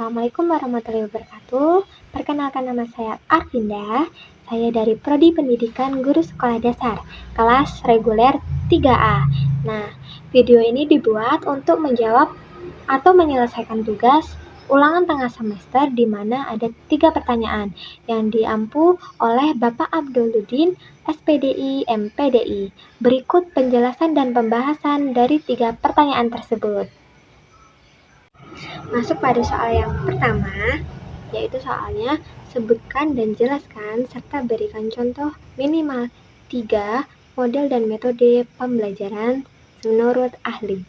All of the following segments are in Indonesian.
Assalamualaikum warahmatullahi wabarakatuh. Perkenalkan, nama saya Arvinda. Saya dari Prodi Pendidikan Guru Sekolah Dasar, kelas reguler 3A. Nah, video ini dibuat untuk menjawab atau menyelesaikan tugas ulangan tengah semester di mana ada 3 pertanyaan yang diampu oleh Bapak Abduluddin, SPDI, MPDI. Berikut penjelasan dan pembahasan dari 3 pertanyaan tersebut. Masuk pada soal yang pertama, yaitu soalnya sebutkan dan jelaskan serta berikan contoh minimal 3 model dan metode pembelajaran menurut ahli.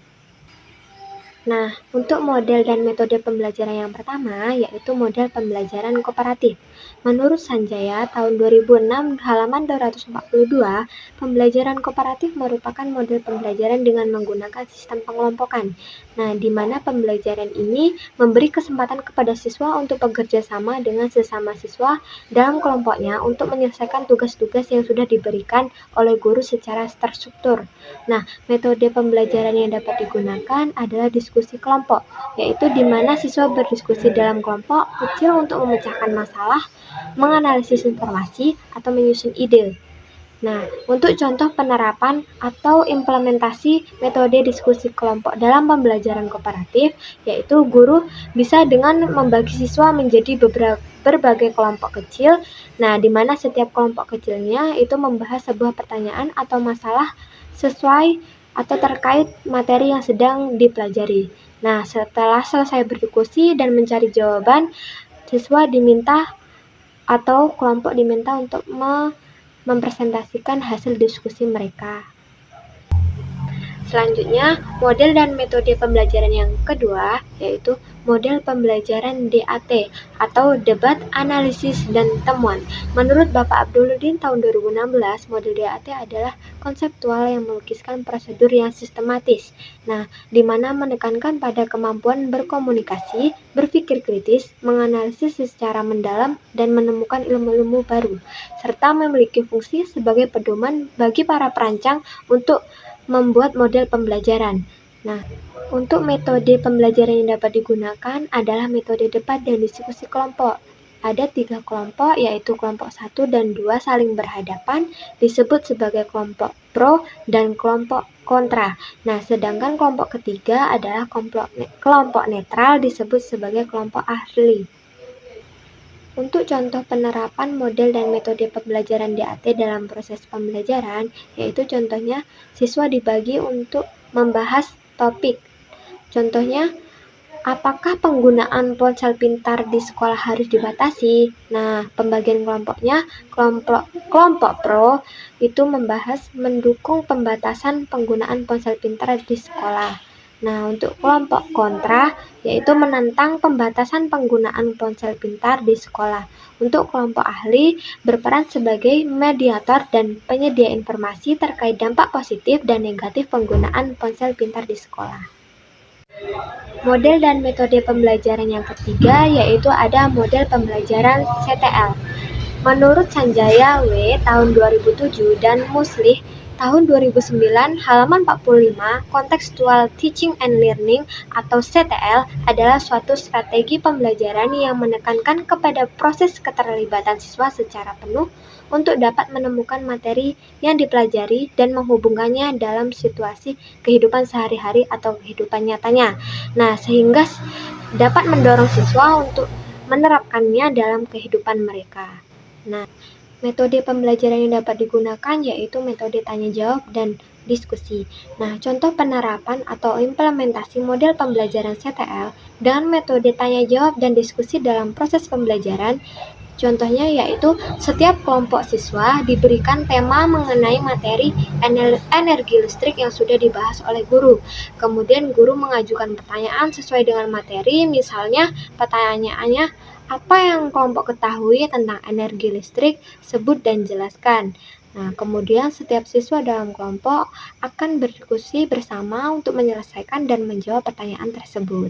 Nah, untuk model dan metode pembelajaran yang pertama, yaitu model pembelajaran kooperatif. Menurut Sanjaya, tahun 2006, halaman 242, pembelajaran kooperatif merupakan model pembelajaran dengan menggunakan sistem pengelompokan. Nah, di mana pembelajaran ini memberi kesempatan kepada siswa untuk bekerja sama dengan sesama siswa dalam kelompoknya untuk menyelesaikan tugas-tugas yang sudah diberikan oleh guru secara terstruktur. Nah, metode pembelajaran yang dapat digunakan adalah diskusi kelompok, yaitu di mana siswa berdiskusi dalam kelompok kecil untuk memecahkan masalah, menganalisis informasi, atau menyusun ide. Nah, untuk contoh penerapan atau implementasi metode diskusi kelompok dalam pembelajaran kooperatif, yaitu guru bisa dengan membagi siswa menjadi berbagai kelompok kecil, nah di mana setiap kelompok kecilnya itu membahas sebuah pertanyaan atau masalah sesuai atau terkait materi yang sedang dipelajari. Nah, setelah selesai berdiskusi dan mencari jawaban, siswa diminta atau kelompok diminta untuk mempresentasikan hasil diskusi mereka. Selanjutnya, model dan metode pembelajaran yang kedua, yaitu model pembelajaran DAT atau debat, analisis, dan temuan. Menurut Bapak Abduluddin tahun 2016, model DAT adalah konseptual yang melukiskan prosedur yang sistematis. Nah, di mana menekankan pada kemampuan berkomunikasi, berpikir kritis, menganalisis secara mendalam, dan menemukan ilmu-ilmu baru, serta memiliki fungsi sebagai pedoman bagi para perancang untuk membuat model pembelajaran. Nah, untuk metode pembelajaran yang dapat digunakan adalah metode debat dan diskusi kelompok. Ada 3 kelompok, yaitu kelompok 1 dan 2 saling berhadapan, disebut sebagai kelompok pro dan kelompok kontra. Nah, sedangkan kelompok ketiga adalah kelompok netral, disebut sebagai kelompok ahli. Untuk contoh penerapan model dan metode pembelajaran DAT dalam proses pembelajaran, yaitu contohnya siswa dibagi untuk membahas topik. Contohnya, apakah penggunaan ponsel pintar di sekolah harus dibatasi? Nah, pembagian kelompoknya, kelompok pro itu membahas mendukung pembatasan penggunaan ponsel pintar di sekolah. Nah, untuk kelompok kontra, yaitu menentang pembatasan penggunaan ponsel pintar di sekolah. Untuk kelompok ahli, berperan sebagai mediator dan penyedia informasi terkait dampak positif dan negatif penggunaan ponsel pintar di sekolah. Model dan metode pembelajaran yang ketiga, yaitu ada model pembelajaran CTL. Menurut Sanjaya W. tahun 2007 dan Muslih tahun 2009, halaman 45, Contextual Teaching and Learning atau CTL adalah suatu strategi pembelajaran yang menekankan kepada proses keterlibatan siswa secara penuh untuk dapat menemukan materi yang dipelajari dan menghubungkannya dalam situasi kehidupan sehari-hari atau kehidupan nyatanya. Nah, sehingga dapat mendorong siswa untuk menerapkannya dalam kehidupan mereka. Nah, metode pembelajaran yang dapat digunakan yaitu metode tanya jawab dan diskusi. Nah, contoh penerapan atau implementasi model pembelajaran CTL dengan metode tanya jawab dan diskusi dalam proses pembelajaran, contohnya yaitu setiap kelompok siswa diberikan tema mengenai materi energi listrik yang sudah dibahas oleh guru. Kemudian guru mengajukan pertanyaan sesuai dengan materi, misalnya pertanyaannya, apa yang kelompok ketahui tentang energi listrik? Sebut dan jelaskan. Nah, kemudian setiap siswa dalam kelompok akan berdiskusi bersama untuk menyelesaikan dan menjawab pertanyaan tersebut.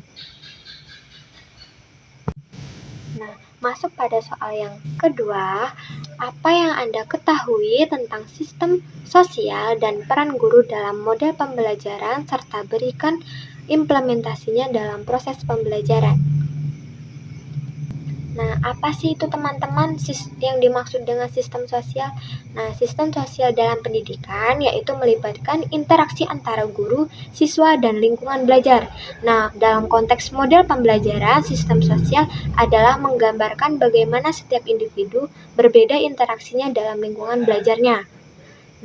Nah, masuk pada soal yang kedua, apa yang Anda ketahui tentang sistem sosial dan peran guru dalam model pembelajaran serta berikan implementasinya dalam proses pembelajaran. Nah, apa sih itu teman-teman yang dimaksud dengan sistem sosial? Nah, sistem sosial dalam pendidikan yaitu melibatkan interaksi antara guru, siswa, dan lingkungan belajar. Nah, dalam konteks model pembelajaran, sistem sosial adalah menggambarkan bagaimana setiap individu berbeda interaksinya dalam lingkungan belajarnya.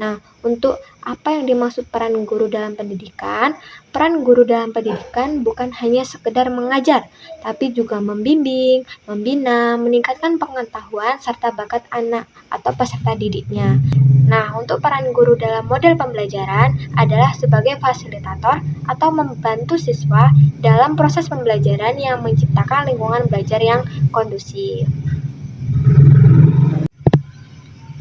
Nah, untuk apa yang dimaksud peran guru dalam pendidikan? Peran guru dalam pendidikan bukan hanya sekedar mengajar, tapi juga membimbing, membina, meningkatkan pengetahuan serta bakat anak atau peserta didiknya. Nah, untuk peran guru dalam model pembelajaran adalah sebagai fasilitator atau membantu siswa dalam proses pembelajaran yang menciptakan lingkungan belajar yang kondusif.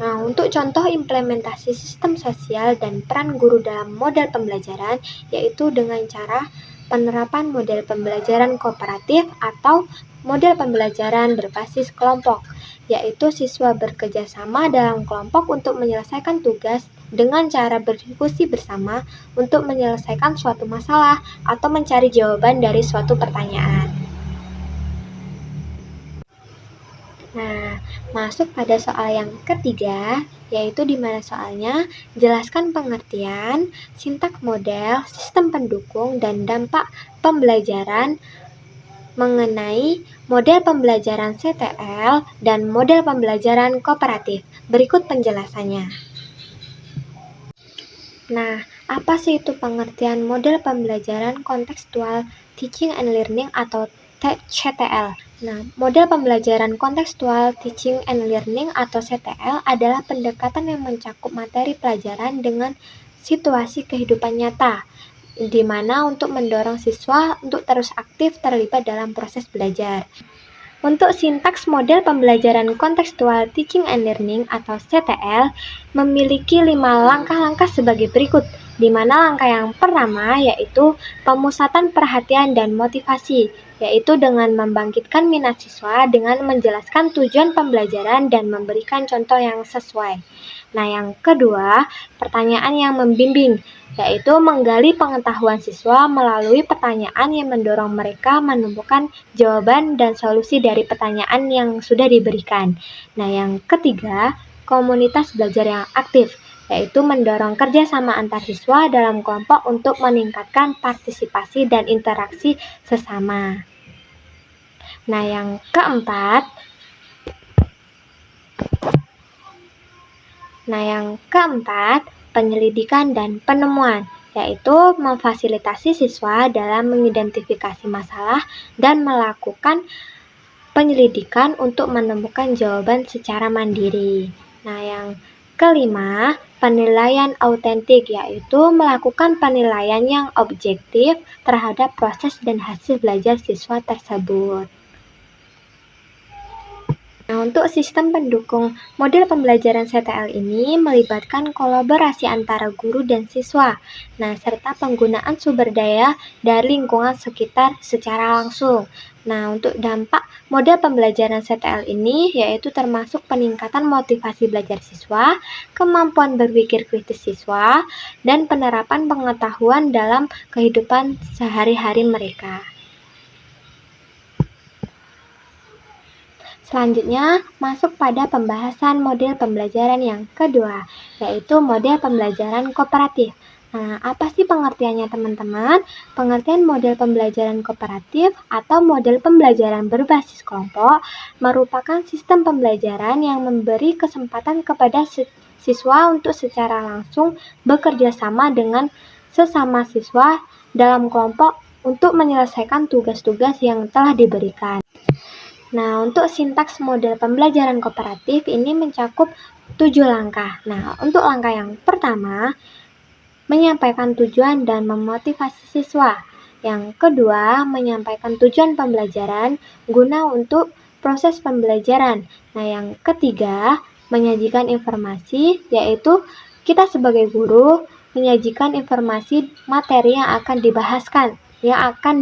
Nah, untuk contoh implementasi sistem sosial dan peran guru dalam model pembelajaran, yaitu dengan cara penerapan model pembelajaran kooperatif atau model pembelajaran berbasis kelompok, yaitu siswa bekerja sama dalam kelompok untuk menyelesaikan tugas dengan cara berdiskusi bersama untuk menyelesaikan suatu masalah atau mencari jawaban dari suatu pertanyaan. Nah, masuk pada soal yang ketiga, yaitu di mana soalnya jelaskan pengertian, sintaks model, sistem pendukung, dan dampak pembelajaran mengenai model pembelajaran CTL dan model pembelajaran kooperatif. Berikut penjelasannya. Nah, apa sih itu pengertian model pembelajaran kontekstual teaching and learning atau CTL? Nah, model pembelajaran kontekstual teaching and learning atau CTL adalah pendekatan yang mencakup materi pelajaran dengan situasi kehidupan nyata, di mana untuk mendorong siswa untuk terus aktif terlibat dalam proses belajar. Untuk sintaks model pembelajaran kontekstual teaching and learning atau CTL memiliki 5 langkah-langkah sebagai berikut, di mana langkah yang pertama yaitu pemusatan perhatian dan motivasi, yaitu dengan membangkitkan minat siswa dengan menjelaskan tujuan pembelajaran dan memberikan contoh yang sesuai. Nah, yang kedua, pertanyaan yang membimbing, yaitu menggali pengetahuan siswa melalui pertanyaan yang mendorong mereka menemukan jawaban dan solusi dari pertanyaan yang sudah diberikan. Nah, yang ketiga, komunitas belajar yang aktif, yaitu mendorong kerjasama antar siswa dalam kelompok untuk meningkatkan partisipasi dan interaksi sesama. Nah, yang keempat, penyelidikan dan penemuan, yaitu memfasilitasi siswa dalam mengidentifikasi masalah dan melakukan penyelidikan untuk menemukan jawaban secara mandiri. Nah, yang kelima, penilaian autentik, yaitu melakukan penilaian yang objektif terhadap proses dan hasil belajar siswa tersebut. Nah, untuk sistem pendukung model pembelajaran CTL ini melibatkan kolaborasi antara guru dan siswa, nah serta penggunaan sumber daya dari lingkungan sekitar secara langsung. Nah, untuk dampak model pembelajaran CTL ini yaitu termasuk peningkatan motivasi belajar siswa, kemampuan berpikir kritis siswa, dan penerapan pengetahuan dalam kehidupan sehari-hari mereka. Selanjutnya, masuk pada pembahasan model pembelajaran yang kedua, yaitu model pembelajaran kooperatif. Nah, apa sih pengertiannya teman-teman? Pengertian model pembelajaran kooperatif atau model pembelajaran berbasis kelompok merupakan sistem pembelajaran yang memberi kesempatan kepada siswa untuk secara langsung bekerja sama dengan sesama siswa dalam kelompok untuk menyelesaikan tugas-tugas yang telah diberikan. Nah, untuk sintaks model pembelajaran kooperatif ini mencakup 7 langkah. Nah, untuk langkah yang pertama, menyampaikan tujuan dan memotivasi siswa. Yang kedua, menyampaikan tujuan pembelajaran guna untuk proses pembelajaran. Nah, yang ketiga, menyajikan informasi, yaitu kita sebagai guru menyajikan informasi materi yang akan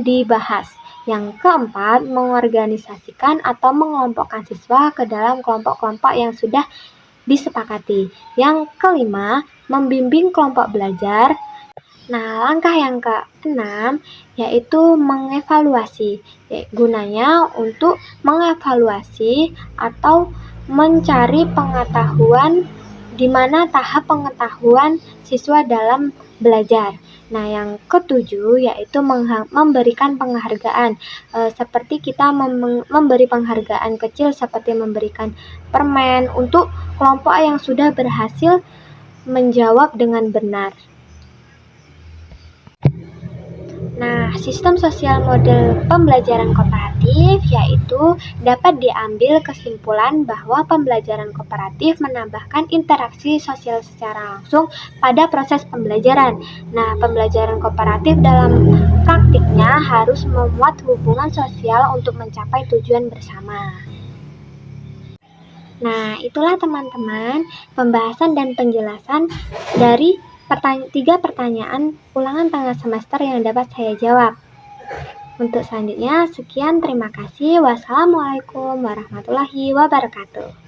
dibahas. Yang keempat, mengorganisasikan atau mengelompokkan siswa ke dalam kelompok-kelompok yang sudah disepakati. Yang kelima, membimbing kelompok belajar. Nah, langkah yang keenam yaitu mengevaluasi. Gunanya untuk mengevaluasi atau mencari pengetahuan di mana tahap pengetahuan siswa dalam belajar. Nah, yang ketujuh yaitu memberikan penghargaan. Seperti kita memberi penghargaan kecil seperti memberikan permen untuk kelompok yang sudah berhasil menjawab dengan benar. Nah, sistem sosial model pembelajaran kooperatif yaitu dapat diambil kesimpulan bahwa pembelajaran kooperatif menambahkan interaksi sosial secara langsung pada proses pembelajaran. Nah, pembelajaran kooperatif dalam praktiknya harus memuat hubungan sosial untuk mencapai tujuan bersama. Nah, itulah teman-teman pembahasan dan penjelasan dari 3 pertanyaan ulangan tengah semester yang dapat saya jawab. Untuk selanjutnya, sekian, terima kasih. Wassalamualaikum warahmatullahi wabarakatuh.